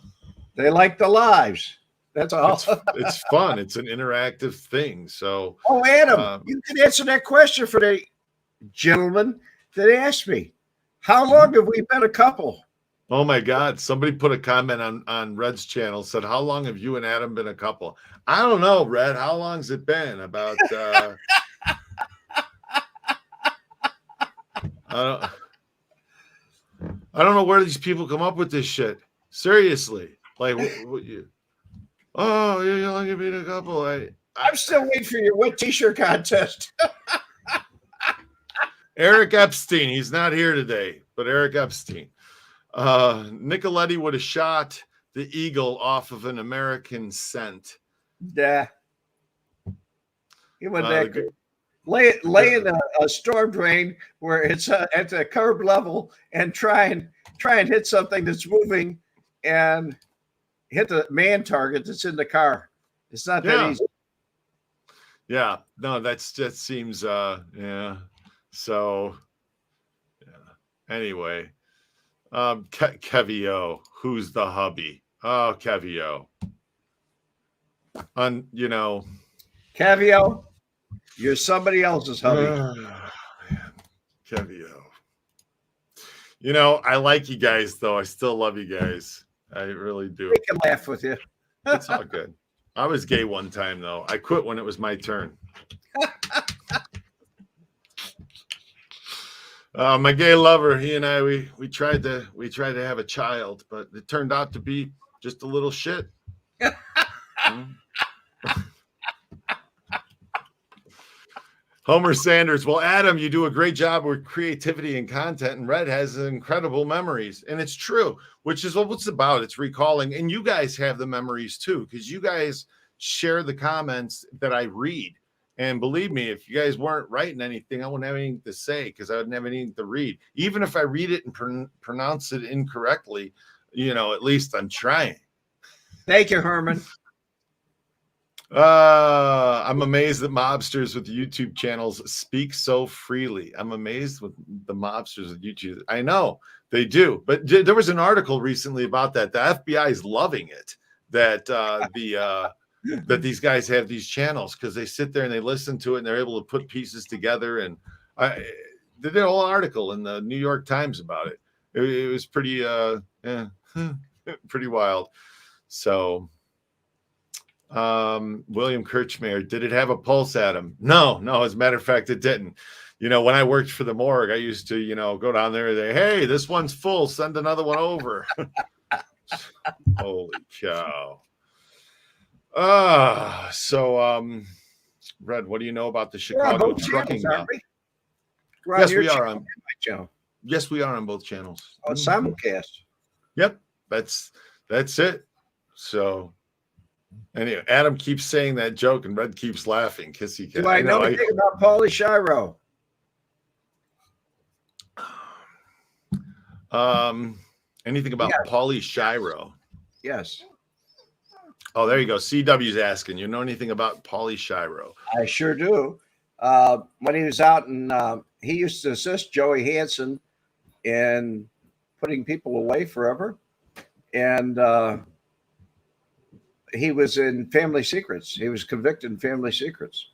they like the lives. That's all. It's fun. It's an interactive thing. So, Adam, you can answer that question for the gentleman that asked me. How long have we been a couple? Oh my God! Somebody put a comment on Red's channel, said, "How long have you and Adam been a couple?" I don't know, Red. How long's it been? About. I don't know where these people come up with this shit. Seriously, like what you. Oh, you're only being a couple. I'm still waiting for your wet t-shirt contest. Eric Epstein, he's not here today, but Eric Epstein. Nicoletti would have shot the eagle off of an American scent. Yeah. He went back. Lay in a storm drain where it's at the curb level and try and hit something that's moving and hit the man target that's in the car. It's not that easy. Yeah, no, that seems yeah. So yeah. Anyway, Kevio, who's the hubby? Oh, Kevio. Kevio, you're somebody else's hubby. Kevio. I like you guys though. I still love you guys. I really do. We can laugh with you. It's all good. I was gay one time though. I quit when it was my turn. My gay lover, he and I, we tried to have a child, but it turned out to be just a little shit. Homer Sanders. Well, Adam, you do a great job with creativity and content, and Red has incredible memories. And it's true, which is what it's about. It's recalling. And you guys have the memories too, because you guys share the comments that I read. And believe me, if you guys weren't writing anything, I wouldn't have anything to say because I wouldn't have anything to read. Even if I read it and pronounce it incorrectly, at least I'm trying. Thank you, Herman. I'm amazed that mobsters with YouTube channels speak so freely. I'm amazed with the mobsters with YouTube. I know they do, but there was an article recently about that. The FBI is loving it that that these guys have these channels because they sit there and they listen to it and they're able to put pieces together. And they did a whole article in the New York Times about it. It was pretty pretty wild. So. William Kirchmeier, did it have a pulse, Adam? No, as a matter of fact, it didn't. When I worked for the morgue, I used to, go down there and say, hey, this one's full, send another one over. Holy cow. Red, what do you know about the Chicago trucking? Yes, we are on. Yes, we are on both channels. Oh, simulcast. Yep, that's it. So anyway, Adam keeps saying that joke and Red keeps laughing. Kissy cat. Do I know anything about Pauly Shiro? Anything about Pauly Shiro? Yes. Oh, there you go. CW's asking. You know anything about Pauly Shiro? I sure do. When he was out and he used to assist Joey Hansen in putting people away forever. And he was in Family Secrets. He was convicted in Family Secrets.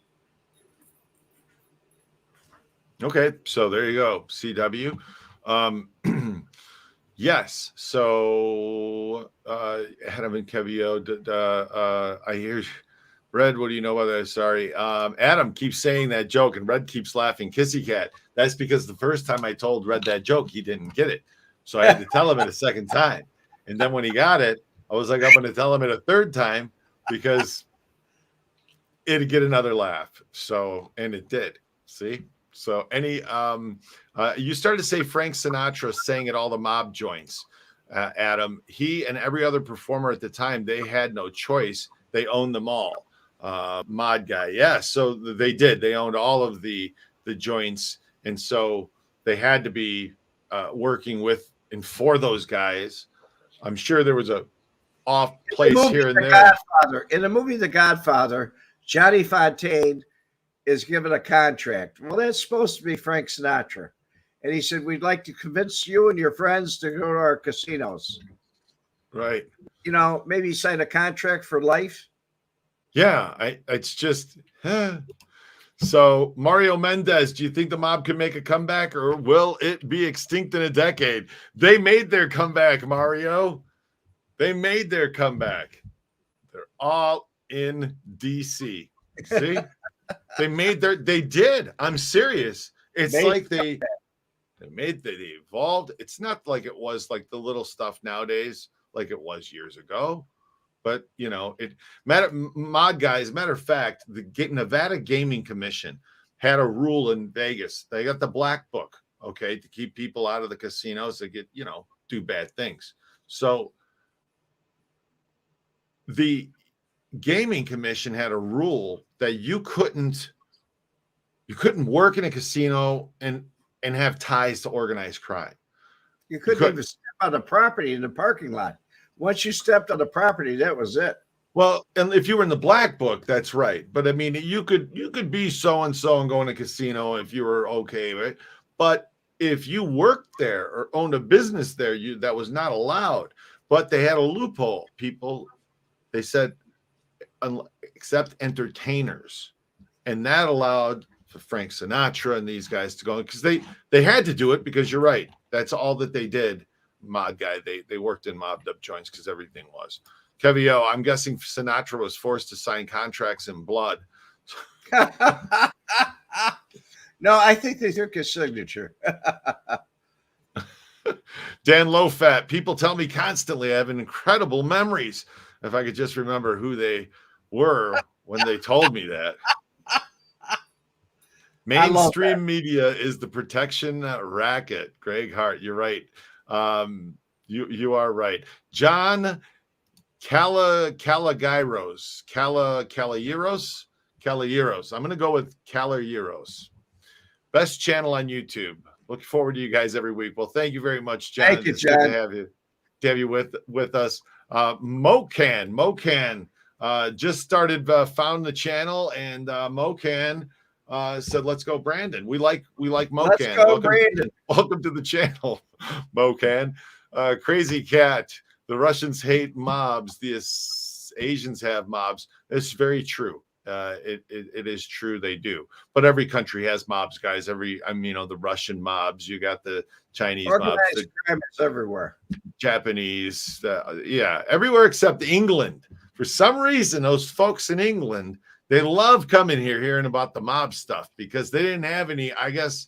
Okay, so there you go, CW. Yes, so Adam and Kevio, I hear Red, what do you know about that? Sorry. Adam keeps saying that joke and Red keeps laughing. Kissy cat. That's because the first time I told Red that joke, he didn't get it. So I had to tell him it a second time. And then when he got it, I was like, I'm going to tell him it a third time because it'd get another laugh. So, and it did. See? So you started to say Frank Sinatra sang at all the mob joints, Adam. He and every other performer at the time, they had no choice. They owned them all. Mod guy. Yeah. So they did. They owned all of the joints. And so they had to be working with and for those guys. I'm sure there was a off place here and there. Godfather. In the movie The Godfather, Johnny Fontaine is given a contract. Well, that's supposed to be Frank Sinatra. And he said, we'd like to convince you and your friends to go to our casinos. Right. Maybe sign a contract for life. Yeah. It's just, So Mario Mendez, do you think the mob can make a comeback or will it be extinct in a decade? They made their comeback, Mario. They made their comeback. They're all in DC. See? They did. I'm serious. It's like they evolved. It's not like it was like the little stuff nowadays, like it was years ago. But mod guys, matter of fact, the Nevada Gaming Commission had a rule in Vegas. They got the black book, okay, to keep people out of the casinos. They get, do bad things. So the Gaming Commission had a rule that you couldn't work in a casino and have ties to organized crime. You couldn't even step on the property in the parking lot. Once you stepped on the property, that was it. Well, and if you were in the black book, that's right. But I mean, you could be so-and-so and go in a casino if you were okay, right? But if you worked there or owned a business there, that was not allowed. But they had a loophole. They said, except entertainers. And that allowed for Frank Sinatra and these guys to go, because they had to do it, because you're right. That's all that they did. Mod guy, they worked in mobbed up joints because everything was. Kevio, I'm guessing Sinatra was forced to sign contracts in blood. No, I think they took his signature. Dan Lowfat, people tell me constantly I have incredible memories. If I could just remember who they were when they told me that. Mainstream media is the protection racket. Greg Hart, you're right. You are right. John Calagiros. Calagiros. I'm going to go with Calagiros. Best channel on YouTube. Looking forward to you guys every week. Well, thank you very much, John. Thank you, John. Good to have you with us. Mocan just started found the channel, and Mocan said, "Let's go, Brandon." We like Mocan. Let's go, Brandon. Welcome to the channel, Mocan. Crazy Cat. The Russians hate mobs. The Asians have mobs. It's very true. It is true, they do. But every country has mobs, guys. The Russian mobs. You got the Chinese organized mobs. Crime is everywhere. Japanese, everywhere except England. For some reason, those folks in England, they love coming here hearing about the mob stuff, because they didn't have any. I guess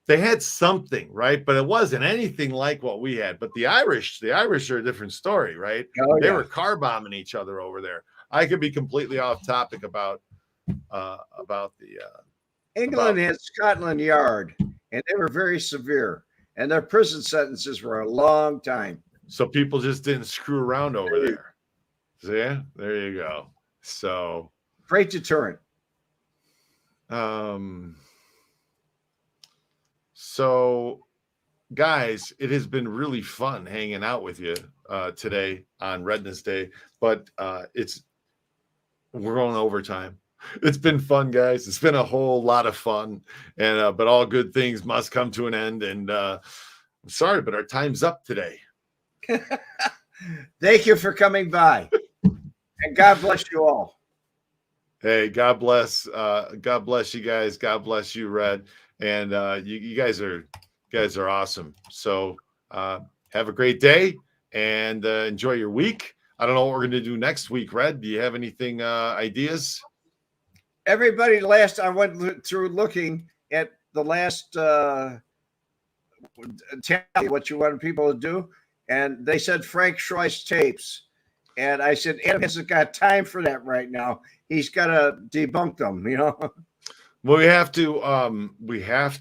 they had something, right? But it wasn't anything like what we had. But the Irish are a different story, right? Oh, they were car bombing each other over there. I could be completely off topic about the England had Scotland Yard, and they were very severe, and their prison sentences were a long time. So people just didn't screw around over there. So, yeah, there you go. So great deterrent. So, guys, it has been really fun hanging out with you today on Redness Day, but we're going overtime. It's been fun, guys. It's been a whole lot of fun, and but all good things must come to an end. And I'm sorry, but our time's up today. Thank you for coming by, and God bless you all. Hey, God bless you guys. God bless you, Red. And you guys are awesome. So have a great day and enjoy your week. I don't know what we're going to do next week, Red. Do you have anything ideas? Everybody, I went through looking at the last tally, what you wanted people to do, and they said Frank Schroy's tapes. And I said, Adam hasn't got time for that right now. He's got to debunk them, Well, we have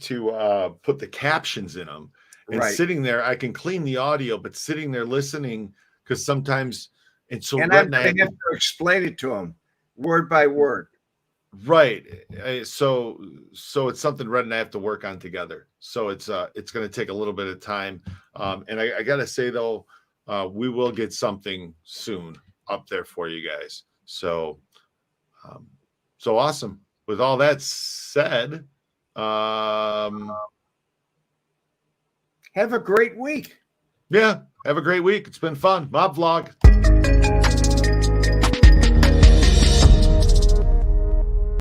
to put the captions in them. And right. Sitting there, I can clean the audio, but sitting there listening, because sometimes, and so I have to explain it to him word by word. Right. So it's something Red and I have to work on together. So it's going to take a little bit of time. And I got to say, though, we will get something soon up there for you guys. So awesome. With all that said, have a great week. Yeah, have a great week. It's been fun. Mob Vlog.